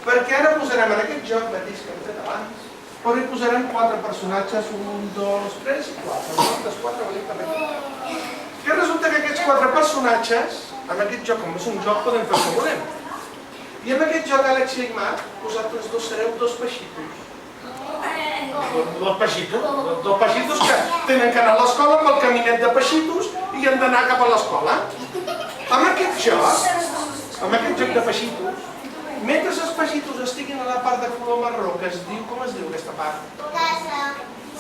Perquè ara posarem en aquest joc mateix que hem fet abans, però hi posarem 4 personatges, 1, 2, 3 i 4. Nosaltres 4 venim per aquí. Que resulta que aquests 4 personatges, en aquest joc, com és un joc, podem fer el que volem. I en aquest joc, Alexia i Marc, vosaltres dos sereu 2 peixitos. 2 peixitos que tenen que anar a l'escola amb el caminet de peixitos i han d'anar cap a l'escola. Amb aquest joc de peixitos, mentre els peixitos estiguin a la part de color marró, que es diu, com es diu aquesta part?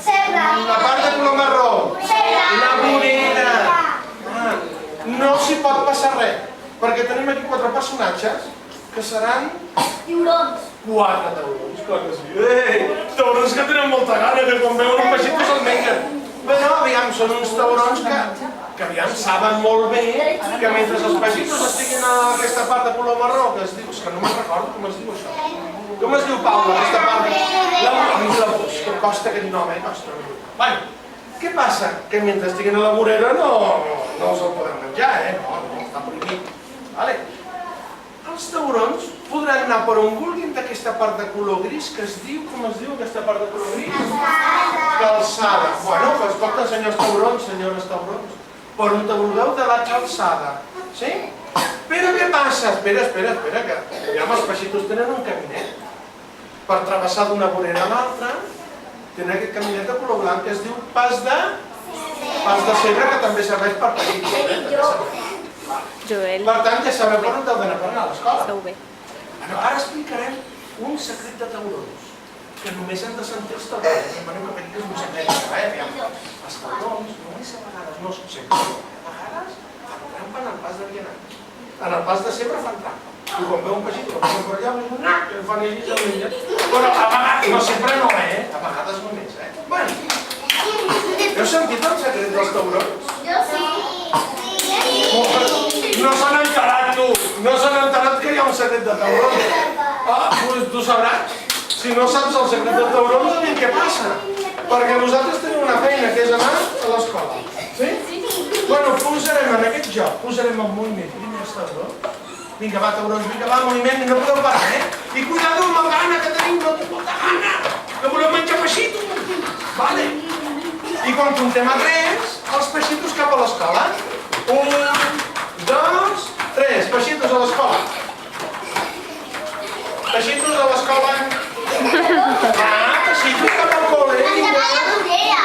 Cebra. La part de color marró. La vorera. No s'hi pot passar res, perquè tenim aquí 4 personatges que seran... Tiburons. 4 taurons, clar que sí. Ei, taurons que tenen molta gana, que quan veuen un peixito se'l mengen. Bé, no, aviam, són uns taurons que aviam, saben molt bé que mentre els peixitos estiguin a aquesta part de color marró, que es diu... És que no me'n recordo com es diu això. Com es diu, Pau, aquesta part de... Que costa aquest nom, costa. Bueno, què passa? Que mentre estiguin a la vorera no els el podem menjar, No, està prohibit. Vale? Els taurons podran anar per on vulguin d'aquesta part de color gris que es diu, com es diu aquesta part de color gris? Calçada. Bueno, doncs pot ensenyar els taurons, senyores taurons, per on te vulgueu de la calçada. Sí? Però què passa? Espera, que ja els peixitos tenen un caminet. Per travessar d'una vorera a l'altra, tenen aquest caminet de color blanc que es diu pas de cebre, que també serveix per peixitos. Joel. Per tant, ja sabeu per on heu d'anar per anar a l'escola. Esteu bé. Ara explicarem un secret de taurons, que només han de sentir els taurons. Demaneu que pensi que és un secret, Els taurons només a vegades no sempre, a vegades fan trampa en el pas de vianants. En el pas de cebre fan trampa. I quan veu un peixit, el posen per allà, el fan així i se'l mengen. Però a vegades, no sempre no, a vegades només, Bueno, heu sentit el secret dels taurons? Jo sí. No s'han enterat, tu! No s'han enterat que hi ha un secret de taurons. Tu sabràs. Si no saps el secret de taurons, a mi què passa? Perquè vosaltres teniu una feina, que és anar a l'escola. Sí? Bueno, posarem en aquest joc, posarem el moviment. Primer els taurons. Vinga, va, taurons, vinga, va, moviment, no podeu parar, I cuidado amb el gana que teniu, no tinc molta gana, que voleu menjar peixitos. Vale. I quan comptem a 3, els peixitos cap a l'escola. 1, 2, 3, peixitos a l'escola. Peixitos a l'escola. Peixitos cap al col·le. Estava a la vorera.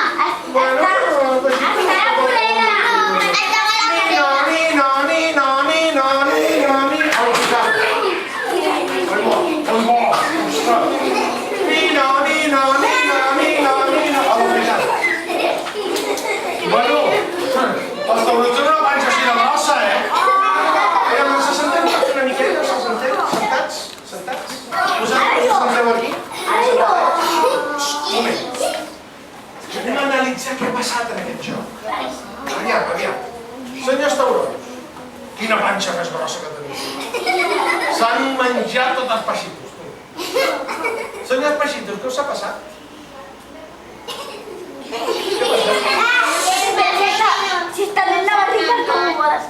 Bueno, peixitos cap al col·le. Bueno, els taurons tenen una panxa així de grossa, No se senten una miqueta, no se senten? Sentats? Vosaltres us senteu aquí? Un moment. Anem a analitzar què ha passat en aquest joc. Aviam. Senyors taurons, quina panxa més grossa que teniu. S'han menjat tots els peixitos. Senyors peixitos, què us ha passat? Què ha passat? Si estan en la barriga, com ho has?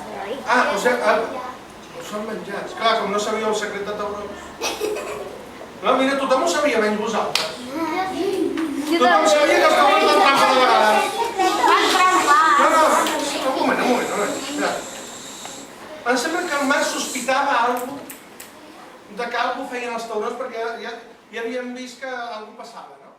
Us han menjats. Clar, com no sabíeu el secret de taurons. No, mira, tothom ho sabia, menys vosaltres. Tothom sabia que els taurons fan trampa de vegades. No, un moment. Em sembla que el Marc sospitava alguna cosa de que alguna cosa feien els taurons perquè ja havíem vist que alguna cosa passava, no?